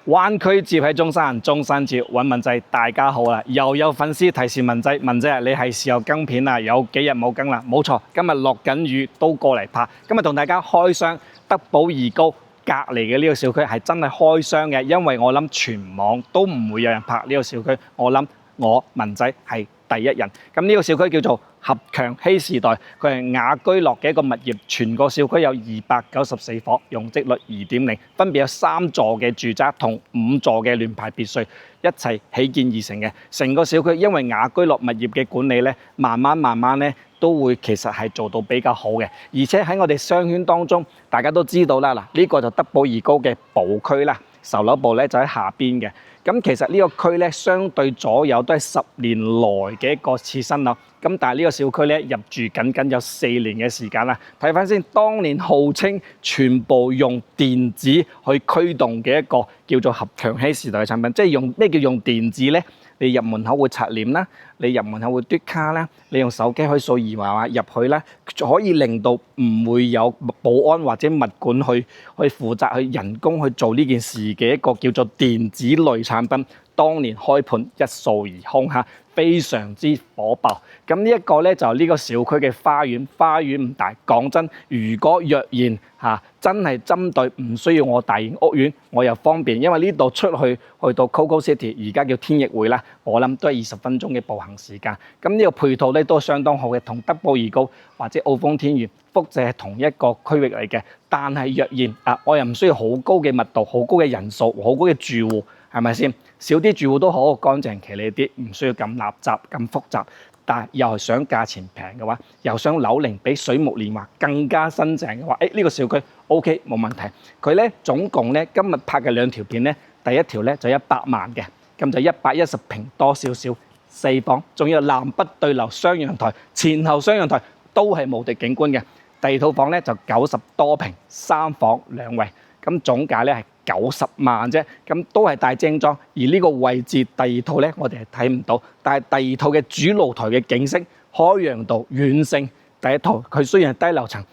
灣區接喺中山，中山接揾文仔，大家好啦！又有粉絲提示文仔，文仔你係時候更片啦，有幾日冇更啦？冇錯，今日落緊雨都過嚟拍。今日同大家開箱德寶怡高隔離嘅呢個小區係真係開箱嘅，因為我諗全網都唔會有人拍呢個小區，我諗我文仔係第一人。咁呢個小區叫做合強禧時代，佢係雅居樂嘅一個物業，全個小區有294伙，容積率2.0，分別有3座嘅住宅同5座嘅聯排別墅一齊起建而成嘅。成個小區因為雅居樂物業嘅管理咧，慢慢咧都會其實係做到比較好嘅，而且喺我哋商圈當中，大家都知道啦，嗱、這、呢個就德寶怡高嘅寶區啦，售樓部咧就喺下邊嘅。咁其實呢個區咧，相對左右都係10年來嘅一個次新樓。咁但係呢個小區咧入住僅有4年嘅時間啦。睇翻先，當年號稱全部用電子去驅動嘅一個叫做合強禧時代嘅產品，即係用咩叫用電子咧？你入門口會刷臉啦，你入門口會嘟卡啦，你用手機可以掃二維碼入去啦，可以令到唔會有保安或者物管去負責去人工去做呢件事嘅一個叫做電子類產品。當年開盤一掃而空嚇，非常之火爆。咁呢一個咧就係呢個小區嘅花園，花園唔大。講真，如果若然真係針對唔需要我大型屋苑，我又方便，因為呢度出去到 Coco City， 而家叫天逸匯啦，我諗都係20分鐘嘅步行時間。咁呢個配套咧都相當好嘅，同德寶怡高或者澳豐天源複製係同一個區域嚟嘅。但係若然我又唔需要好高嘅密度、好高嘅人數、好高嘅住戶，係咪先？少啲住戶都好乾淨企理啲，唔需要咁垃圾咁複雜。但係又係想價錢平嘅話，又想樓齡比水木年華更加新淨嘅話，呢個小區 OK 冇問題。佢咧總共咧今日拍嘅2條片咧，第一條咧就100萬嘅，咁就110平多少少，4房，仲有南北對流雙陽台，前後雙陽台都係無敵景觀嘅。第二套房咧就90多平，3房2衛，咁總價咧係90萬啫，咁都係大精裝。而呢個位置第二套咧，我哋係睇唔到，但係第二套嘅主露台嘅景色，開揚度遠勝第一套。佢雖然係低樓層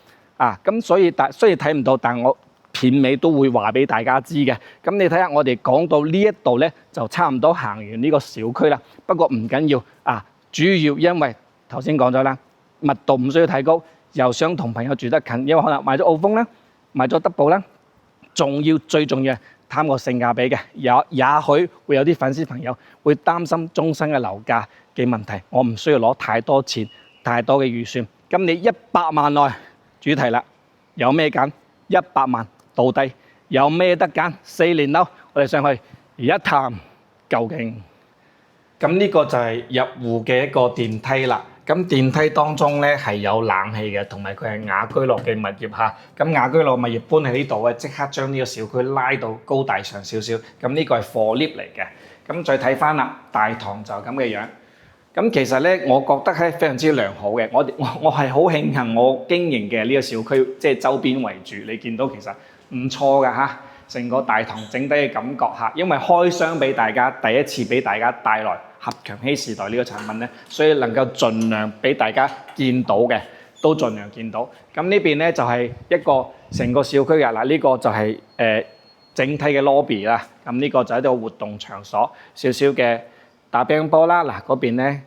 咁所以雖然睇唔到，但我片尾都會話俾大家知嘅。咁你睇下，我哋講到呢一度咧，就差唔多行完呢個小區啦。不過唔緊要主要因為頭先講咗啦，密度唔需要太高，又想同朋友住得近，因為可能買咗澳豐啦，買咗德寶啦。最重要貪個性價比嘅，也許會有啲粉絲朋友會擔心終身嘅樓價嘅問題，我唔需要攞太多錢、太多嘅預算。咁你100萬內主題啦，有咩揀？100萬到底有咩得揀？4年樓，我哋上去一探究竟。咁呢個就係入戶嘅一個電梯啦。咁電梯當中咧係有冷氣嘅，同埋佢係雅居樂嘅物業嚇。咁雅居樂物業搬喺呢度咧，即刻將呢個小區拉到高大上少少。咁呢個係貨 lift 嚟嘅。咁再睇翻啦，大堂就咁嘅樣。咁其實咧，我覺得係非常之良好嘅。我係好慶幸我經營嘅呢個小區，即係周邊為主。你見到其實唔錯㗎嚇，成個大堂整體嘅感覺嚇。因為開箱俾大家，第一次俾大家帶來合強禧時代呢個產品咧，所以能夠盡量俾大家見到嘅，都盡量見到。咁呢邊咧就係一個成個小區嘅嗱，呢個就係整體嘅 lobby 啦。咁呢個就係一個活動場所，少少嘅打乒乓波啦。嗱，嗰邊咧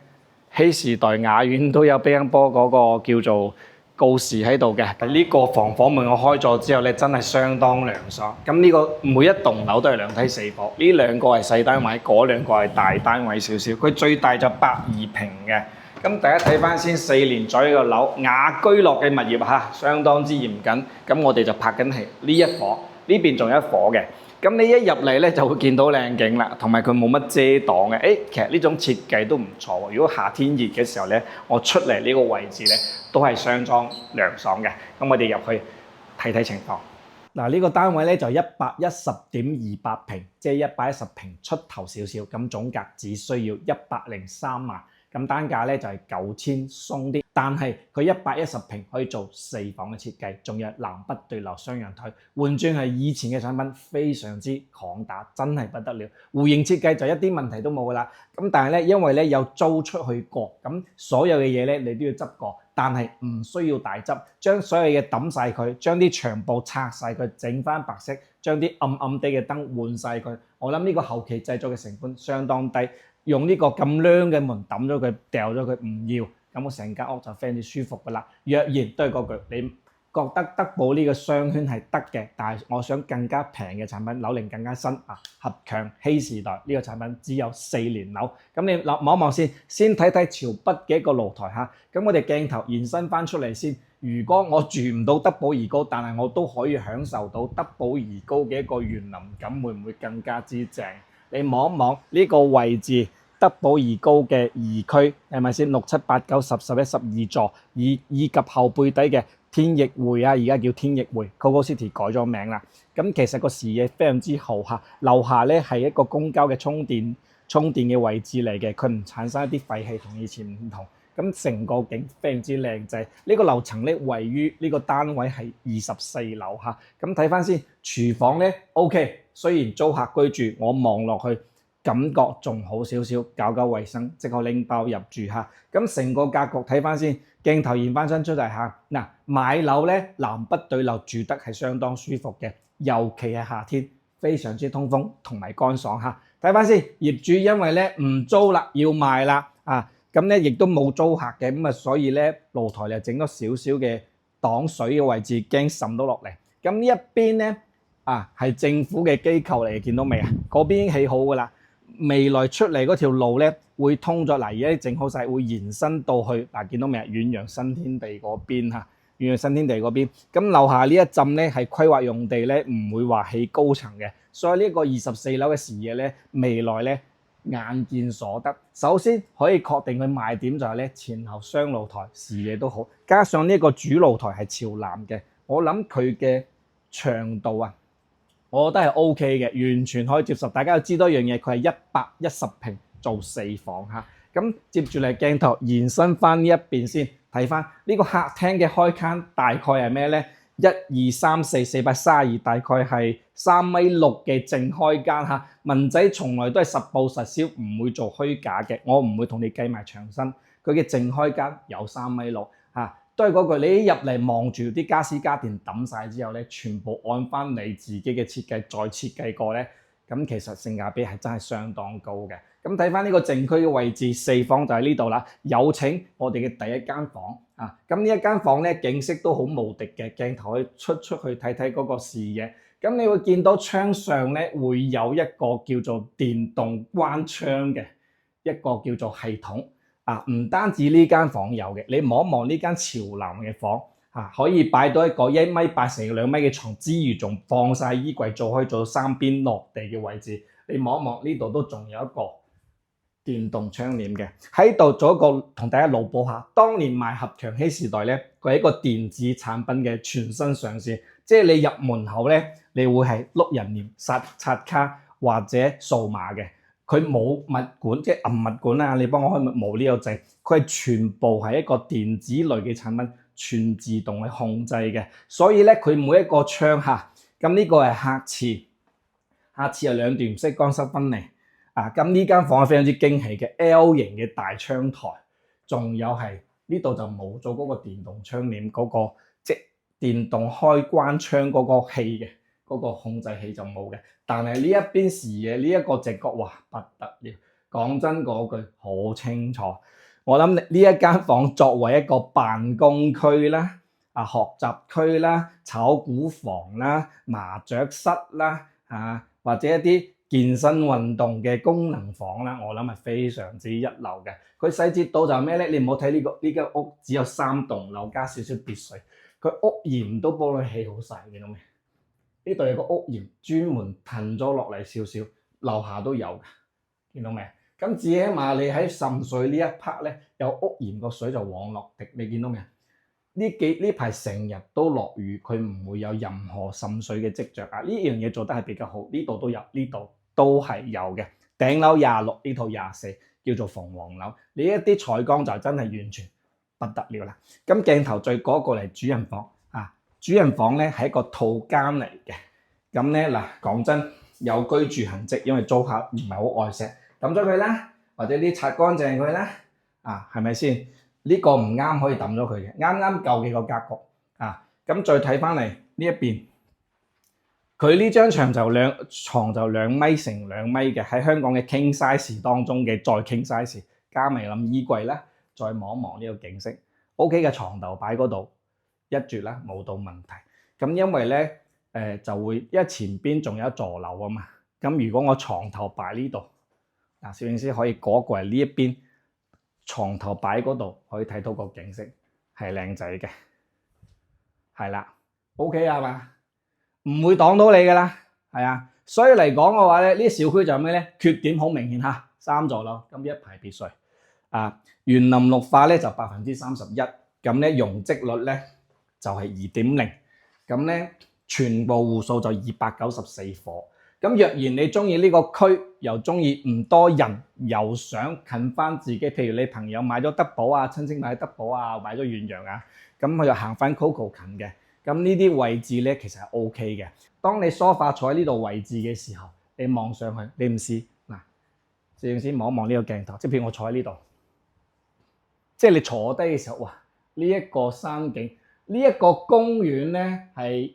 禧時代雅苑都有乒乓波嗰個叫做告示喺度嘅。呢個防火門我開咗之後咧，真係相當涼爽。咁呢個每一棟樓都係2梯4房，呢兩個係細單位，嗰兩個係大單位少少。佢最大就120平嘅。咁大家睇翻先，4年左右嘅樓，雅居樂嘅物業嚇，相當之嚴謹。咁我哋就拍緊係呢一伙，呢邊仲有一伙嘅。咁你一入嚟咧就會見到靚景啦，同埋佢冇乜遮擋嘅。其實呢種設計都唔錯喎。如果夏天熱嘅時候咧，我出嚟呢個位置咧都係相當涼爽嘅。咁我哋入去睇睇情況。嗱，呢個單位咧就110.28平，即係110平出頭少少。咁總價只需要103萬。咁單價咧就係9000鬆啲，但係佢110平可以做4房嘅設計，仲有南北對流雙陽台，換轉係以前嘅產品，非常之抗打，真係不得了。戶型設計就一啲問題都冇噶啦。咁但係咧，因為咧有租出去過，咁所有嘅嘢咧你都要執過，但係唔需要大執，將所有嘢抌晒佢，將啲牆布拆晒佢，整翻白色，將啲暗暗地嘅燈換晒佢。我諗呢個後期製作嘅成本相當低，用呢個咁亮嘅門抌咗佢，掉咗佢唔要，咁我成間屋就非常之舒服噶啦。若然都係嗰句，你覺得德寶呢個雙圈係得嘅，但係我想更加平嘅產品，樓齡更加新啊，合強希時代呢個產品只有4年樓。咁你望一望先睇睇潮北嘅一個露台嚇。咁我哋鏡頭延伸翻出嚟先。如果我住唔到德寶怡高，但係我都可以享受到德寶怡高嘅一個園林感，會唔會更加之正？你望一望呢個位置，德寶怡高嘅2區係咪先？6、7、8、9、10、11、12座，以及後背底嘅天逸匯啊，而家叫天逸匯 Coco City 改咗名啦。咁其實個視野非常之好嚇，樓下咧係一個公交嘅充電嘅位置嚟嘅，佢唔產生一啲廢氣，同以前唔同。咁成個景非常之靚仔。呢個樓層咧位於呢個單位係24樓嚇。咁睇翻先，廚房咧 OK， 雖然租客居住，我望落去感覺仲好少少，搞衞生即刻拎包入住嚇。咁成個格局睇翻先，鏡頭現翻身出嚟嚇。嗱，買樓咧南北對流住得係相當舒服嘅，尤其係夏天非常之通風同埋乾爽嚇。睇翻先，業主因為咧唔租啦，要賣啦啊！咁咧亦都冇租客嘅，咁啊所以咧露台就整咗少少嘅擋水嘅位置，驚滲到落嚟。咁呢一邊咧係政府嘅機構嚟嘅，見到未啊？嗰邊已經起好噶啦，未來出嚟嗰條路咧會通咗，嗱而家整好晒，會延伸到去嗱，見到未啊？遠洋新天地嗰邊嚇，遠洋新天地嗰邊。咁樓下呢一陣咧係規劃用地咧，唔會話起高層嘅，所以呢個24樓嘅視野咧，未來咧眼見所得。首先可以確定佢賣點就係咧前後雙露台視野都好，加上呢個主露台係朝南嘅，我諗佢嘅長度啊，我覺得係 OK 嘅，完全可以接受。大家要知多一樣嘢，佢係110平做4房嚇。咁接住嚟鏡頭延伸翻呢一邊先，睇翻呢個客廳嘅開間大概係咩咧？1、2、3、4、432，大概係3.6米嘅正開間嚇。文仔從來都係實報實銷，唔會做虛假嘅。我唔會同你計埋牆身，佢嘅正開間有3.6米嚇。都係嗰句，你一入嚟望住啲家私家電抌晒之後咧，全部按翻你自己嘅設計再設計過咧，咁其實性價比係真係相當高嘅。咁睇翻呢個正區嘅位置，4房就喺呢度啦。有請我哋嘅第一間房啊！咁呢一間房咧景色都好無敵嘅，鏡頭可以出去睇睇嗰個視野。咁你會見到窗上咧會有一個叫做電動關窗嘅一個叫做系統。唔單止呢間房有嘅，你望一望呢間朝南嘅房可以擺到一個1.8米乘2米嘅床之餘，仲放晒衣櫃，可以做到3邊落地嘅位置。你望一望呢度都仲有一個電動窗簾嘅喺度，做一個同大家腦補下，當年賣合強禧時代咧，佢係一個電子產品嘅全新上線，即係你入門口咧，你會係碌人臉、刷卡或者掃碼嘅。佢冇物管，即係按物管啊！你幫我開冇呢個掣，佢係全部係一個電子類嘅產品，全自動去控制嘅。所以咧，佢每一個窗咁呢個係客廁，客廁有2段式乾濕分離。咁呢間房係非常之驚喜嘅 L 型嘅大窗台，仲有係呢度就冇咗嗰個電動窗簾嗰個即電動開關窗嗰個器嘅。嗰個控制器就冇嘅，但係呢一邊視野呢一個直角，哇不得了！講真嗰句好清楚，我諗呢一間房作為一個辦公區啦、學習區啦、炒股房啦、麻雀室啦或者一啲健身運動嘅功能房啦，我諗係非常之一流嘅。佢細節到就係咩咧？你唔好睇呢間屋只有3棟樓加少少別墅，佢屋檐都幫你起好晒，見到未？呢度有個屋檐專門騰咗落嚟少少，樓下都有嘅，見到未？咁至起碼你喺滲水呢一 part 咧，有屋檐個水就往落滴，你見到未？呢排成日都落雨，佢唔會有任何滲水嘅跡象啊！呢樣嘢做得係比較好，呢度都有，呢度都係有嘅。頂樓26，呢套24，叫做鳳凰樓。呢一啲採光就真係完全不得了啦！咁鏡頭再過嚟主人房。主人房咧係一個套間嚟嘅，咁咧嗱講真有居住痕跡，因為租客唔係好愛惜，抌咗佢啦，或者啲擦乾淨佢啦，係咪先？呢個唔啱可以抌咗佢嘅，啱啱夠嘅個格局咁再睇翻嚟呢一邊，佢呢張床就2米乘2米嘅，喺香港嘅 king size 當中嘅再 king size，加埋冧衣櫃啦，再望一望呢個景色 ，OK 嘅床頭擺嗰度一絕啦，冇到問題。咁因為咧就會，因為前邊仲有一座樓啊嘛，咁如果我床頭擺呢度，嗱攝影師可以過嚟呢一邊，床頭擺嗰度可以睇到個景色係靚仔嘅，係啦 ，OK 啊嘛，唔會擋到你噶啦，係啊，所以嚟講嘅話咧，呢啲小區就係咩咧？缺點好明顯嚇，3座樓，咁一排別墅啊，園林綠化咧就31%，咁咧容積率咧就係2.0，咁咧全部戶數就294伙。咁若然你中意呢個區，又中意唔多人，又想近翻自己，譬如你朋友買咗德寶啊，親戚買德寶啊，買咗遠洋啊，咁佢又行翻 Coco 近嘅，咁呢啲位置咧其實係 OK 嘅。當你梳化坐喺呢度位置嘅時候，你望上去，你唔試嗱，攝影師望一望呢個鏡頭，即係譬如我坐喺呢度，即係你坐低嘅時候，哇！呢一個山景，呢一個公園咧係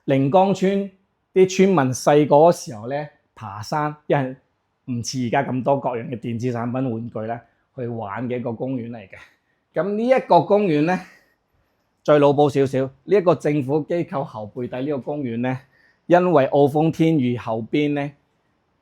寧江村。啲村民細個嗰時候咧爬山，因為唔似而家咁多各樣嘅電子產品玩具咧去玩嘅一個公園嚟嘅。咁呢一個公園咧，再腦補少少，呢一個政府機構後背底呢個公園咧，因為澳豐天譽後邊咧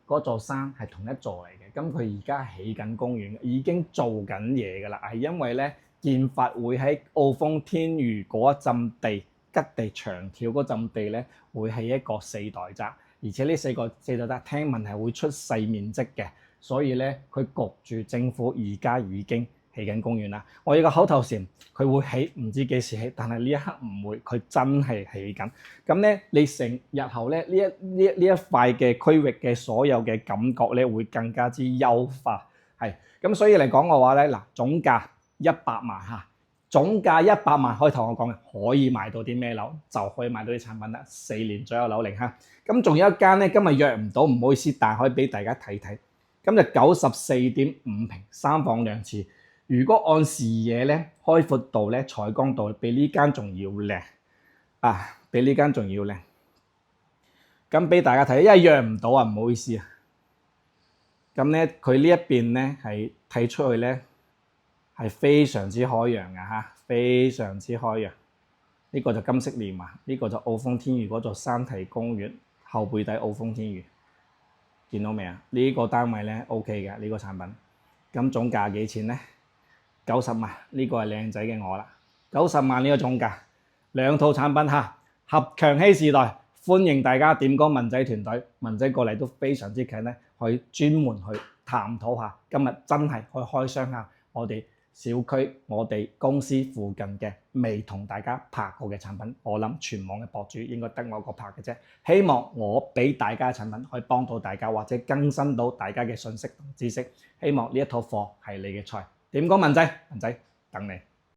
嗰座山係同一座嚟嘅，咁佢而家起緊公園，已經做緊嘢㗎啦，係因為咧建發會喺澳豐天譽嗰一陣地。吉地長橋嗰陣地咧，會係一個4代宅，而且呢4代宅聽聞係會出細面積嘅，所以咧佢焗住政府而家已經起緊公園啦。我有個口頭禪，佢會起，唔知幾時起，但係呢一刻唔會，佢真係起緊。咁咧，你成日後咧呢一塊嘅區域嘅所有嘅感覺咧，會更加之優化。係咁，所以嚟講嘅話咧，嗱總價100萬嚇。總價100萬，可以同我講嘅，可以買到啲咩樓，就可以買到啲產品啦。4年左右樓齡嚇，咁仲有一間咧，今日約唔到，唔好意思，但係可以俾大家睇睇。咁就94.5平，3房2廁。如果按視野咧，開闊度咧，採光度比呢間仲要靚啊，比呢間仲要靚。咁俾大家睇，因為約唔到啊，唔好意思啊。咁咧，佢呢一邊咧係睇出去咧。係非常之開揚嘅嚇，非常之開揚。呢個就金色連環，呢個就澳豐天譽嗰座山堤公園後背底澳豐天譽，見到未啊？呢個單位咧 OK 嘅呢個產品。咁總價幾錢咧？90萬，呢個係靚仔嘅我啦。90萬呢個總價，2套產品嚇，合強禧時代，歡迎大家點歌文仔團隊，文仔過嚟都非常之近咧，可以專門去探討下。今日真係可以開箱下我哋小區我哋公司附近嘅未同大家拍過嘅產品，我諗全網嘅博主應該得我一個拍嘅啫。希望我俾大家嘅產品可以幫到大家，或者更新到大家嘅信息同知識。希望呢一套貨係你嘅菜。點講文仔？文仔等你。